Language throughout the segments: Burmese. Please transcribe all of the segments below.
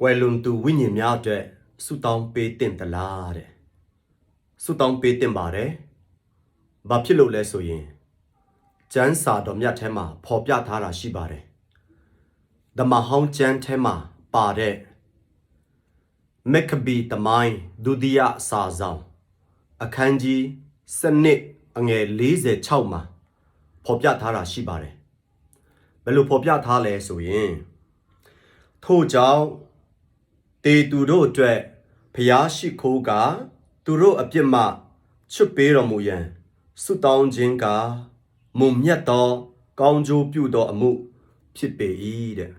ကွယ်လွန်သူဝိညာဉ်များအတွက်ဆုတောင်းပေးတင်သလားတဲ့ဆုတောင်းပေးတင်ပါတယ်ဘာဖြစ်လို့လဲဆိုရင်ကျမ်းစာတော်မြတ်ထဲမှာဖော်ပြထားတာရှိပါတယ်ဓမ္မဟောင်းကျမ်းထဲမှာပါတဲ့မက္ခဘီသမိုင်းဒုတိယစာဆောင်အခန်းကြီး7အငယ်46မှာဖော်ပြထားတာရှိပါတယ်ဘယ်လိုဖော်ပြထားလဲဆိုရင်ထို့ကြောင့်တေသူတို့အတွက်ဖျားရှိခိုးကသူတို့အပြစ်မှချွတ်ပေးတော်မူရန်ဆုတောင်းခြင်းကမုံမြတ်သောကောင်းကျိုးပြုသောအမှုဖြစ်ပေ၏တဲ့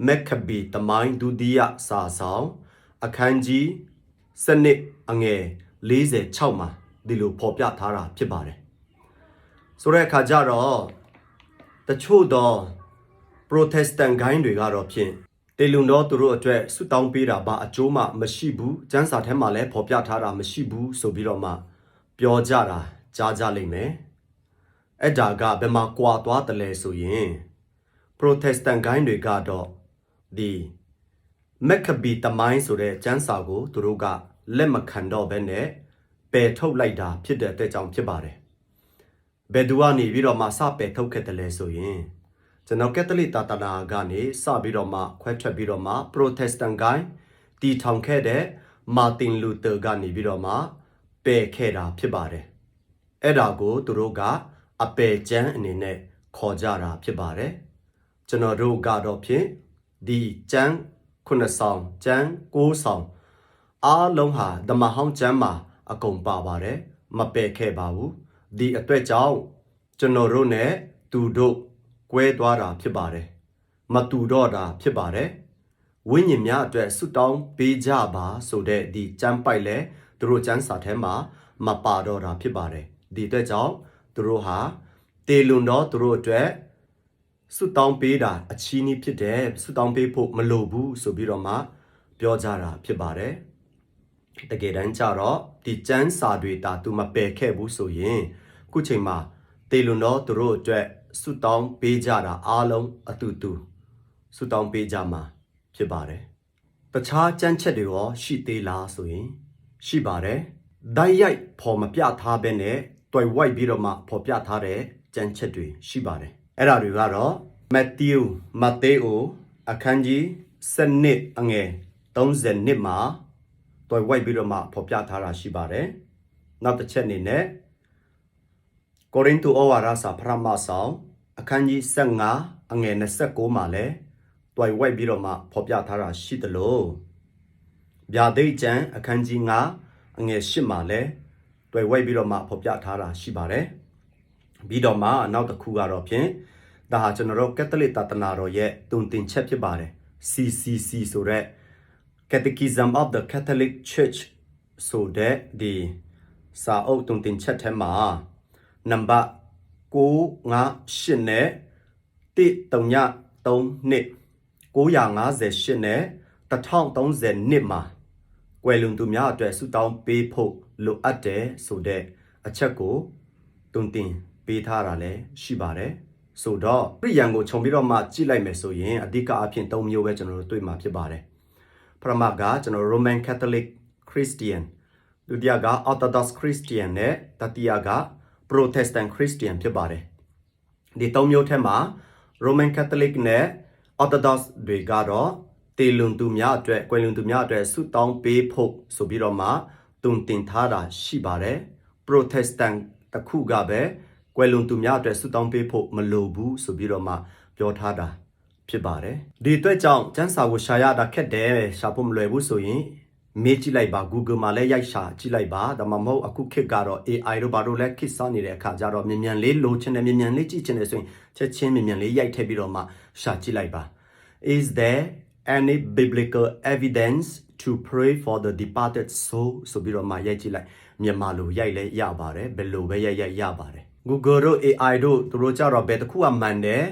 မက္ခဘီသမိုင်းဒုတိယစာဆောင်အခန်းကြီး7အငယ်46မှာဒီလိုဖော်ပြထားတာဖြစ်ပါတယ်ဆိုတဲ့အခါကျတော့တချို့သော Protestant ဂိုင်းတွေကတော့ဖြင့်တေလွန်တော်သူတို့အတွက်ဆုတောင်းပေးတာဘာအကျိုးမှမရှိဘူးကျမ်းစာထဲမှာလည်းဖော်ပြထားတာမရှိဘူးဆိုပြီးတော့မှပြောကြတာကြားကြလိမ့်မယ်အဲ့ဒါကဘယ်မှာကွာသွားတယ်လဲဆိုရင် Protestant ဂိုင်းတွေကတော့ဒီမက္ခဘီသမိုင်းဆိုတဲ့ကျမ်းစာကိုသူတို့ကလက်မခံတော့ဘဲနဲ့ပယ်ထုတ်လိုက်တာဖြစ်တဲ့အတွက်ကြောင့်ဖြစ်ပါတယ်ဘယ်သူကနေပြီးတော့မှစပယ်ထုတ်ခဲ့တယ်လဲဆိုရင်ကျွန်တော်ကက်သလစ်သာသနာကနေစပြီးတော့မှခွဲထွက်ပြီးတော့မှ Protestant ဂိုင်းတည်ထောင်ခဲ့တဲ့မာတင်လူသာကနေပြီးတော့မှပယ်ခဲ့တာဖြစ်ပါတယ်အဲ့ဒါကိုသူတို့ကအပယ်ကျမ်းအနေနဲ့ခေါ်ကြတာဖြစ်ပါတယ်ကျွန်တော်တို့ကတော့ဖြင့်ဒီကျမ်း9ဆောင်ကျမ်း9ဆောင်အားလုံးဟာဓမ္မဟောင်းကျမ်းမှာအကုန်ပါပါတယ်မပယ်ခဲ့ပါဘူးဒီအတွက်ကြောင့်ကျွန်တော်တို့ ਨੇ သူတို့ကွဲသွားတာဖြစ်ပါတယ်မတူတော့တာဖြစ်ပါတယ်ဝိညာဉ်များအတွက်ဆုတောင်းပေးကြပါဆိုတဲ့ဒီကျမ်းပိုက်လဲသူတို့ကျမ်းစာထဲမှာမပါတော့တာဖြစ်ပါတယ်ဒီအတွက်ကြောင့်သူတို့ဟာတေလွန်တော့သူတို့အတွက်ဆုတောင်းပေးတာအချီးနှီးဖြစ်တယ်ဆုတောင်းပေးဖို့မလိုဘူးဆိုပြီးတော့မှပြောကြတာဖြစ်ပါတယ်တကယ်တမ်းကျတော့ဒီကျမ်းစာတွေတာသူမပယ်ခဲ့ဘူးဆိုရင်ခုချိန်မှာတေလွန်တော့သူတို့အတွက်ဆုတောင်းပေးကြတာအားလုံးအတူတူဆုတောင်းပေးကြမှာဖြစ်ပါတယ်တခြားကျမ်းချက်တွေရောရှိသေးလားဆိုရင်ရှိပါတယ်ဓာတ်ရိုက်ဖော်မပြထားဘဲနဲ့တွယ်ဝိုက်ပြီးတော့မှဖော်ပြထားတဲ့ကျမ်းချက်တွေရှိပါတယ်အဲ့ဒါတွေကတော့မဿဲမဿဲအခန်းကြီး7အငယ်32မှာတွယ်ဝိုက်ပြီးတော့မှဖော်ပြထားတာရှိပါတယ်နောက်တစ်ချက်အနေနဲ့ကိုရိန္သုဩဝါဒစာပထမဆောင်အခန်းကြီး15အငယ်29မှာလည်းတွယ်ဝိုက်ပြီးတော့မှဖော်ပြထားတာရှိသလိုဗျာဒိတ်ကျမ်းအခန်းကြီး9အငယ်10မှာလည်းတွယ်ဝိုက်ပြီးတော့မှဖော်ပြထားတာရှိပါတယ်ပြီးတော့မှနောက်တစ်ခုကတော့ဖြင့်ဒါဟာကျွန်တော်တို့ကက်သလစ်သာသနာတော်ရဲ့တုံတင်ချက်ဖြစ်ပါတယ် CCC ဆိုတဲ့ Catechism of the Catholic Church ဆိုတဲ့ဒီစာအုပ်တုံတင်ချက်ထဲမှာနံပါတ်958နဲ့1332 958နဲ့1032မှာကွယ်လွန်သူများအတွက်ဆုတောင်းပေးဖို့လိုအပ်တယ်ဆိုတဲ့အချက်ကိုတုံတင်ပေးထားတာလည်းရှိပါတယ်ဆိုတော့ပြယံကိုခြုံပြီးတော့မှကြည့်လိုက်မယ်ဆိုရင်အဓိကအဖြစ်၃မျိုးပဲကျွန်တော်တို့တွေ့မှာဖြစ်ပါတယ်ပထမကကျွန်တော် Roman Catholic Christian ဒုတိယက Orthodox Christian နဲ့တတိယက Protestant Christian ဖြစ်ပါတယ်ဒီ၃မျိုးထဲမှာ Roman Catholic နဲ့ Orthodox တွေကတော့တေလွန်သူများအတွက်ကွယ်လွန်သူများအတွက်ဆုတောင်းပေးဖို့ဆိုပြီးတော့မှတုံတင်ထားတာရှိပါတယ် Protestant တစ်ခုကပဲကွယ်လွန်သူများအတွက်ဆုတောင်းပေးဖို့မလိုဘူးဆိုပြီးတော့မှပြောထားတာဖြစ်ပါတယ်ဒီအတွက်ကြောင့်ကျမ်းစာကိုရှာရတာခက်တယ်ရှာဖို့မလွယ်ဘူးဆိုရင်မေးကြည့်လိုက်ပါ Google မှာလည်းရိုက်ရှာကြည့်လိုက်ပါဒါမှမဟုတ်အခုခေတ်ကတော့ AI တို့ဘာတို့လည်းခေတ်စားနေတဲ့အခါကျတော့မြန်လေးလိုချင်တယ်မြန်လေးကြည့်ချင်တယ်ဆိုရင်ချက်ချင်းမြန်လေးရိုက်ထည့်ပြီးတော့မှရှာကြည့်လိုက်ပါ Is there any biblical evidence to pray for the departed soul ဆိုပြီးတော့မှရိုက်ကြည့်လိုက်မြန်မာလိုရိုက်လဲရပါတယ်ဘယ်လိုပဲရိုက်ရပါတယ် Google တို့ AI တို့သူတို့ကြတော့ဘယ်တစ်ခုမှမှန်တယ်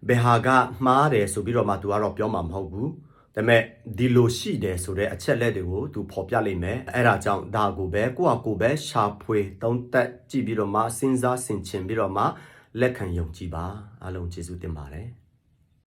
ဘယ်ဟာကမှားတယ်ဆိုပြီးတော့မှသူကတော့ပြောမှာမဟုတ်ဘူးဒါပေမဲ့ဒီလိုရှိတယ်ဆိုတဲ့အချက်လက်တွေကိုသူဖော်ပြလိုက်မယ်အဲ့ဒါကြောင့်ဒါကိုပဲကိုယ့်ဟာကိုယ်ပဲရှာဖွေသုံးသပ်ကြည့်ပြီးတော့မှစဉ်းစားဆင်ခြင်ပြီးတော့မှလက်ခံယုံကြည်ပါအားလုံးကျေးဇူးတင်ပါတယ်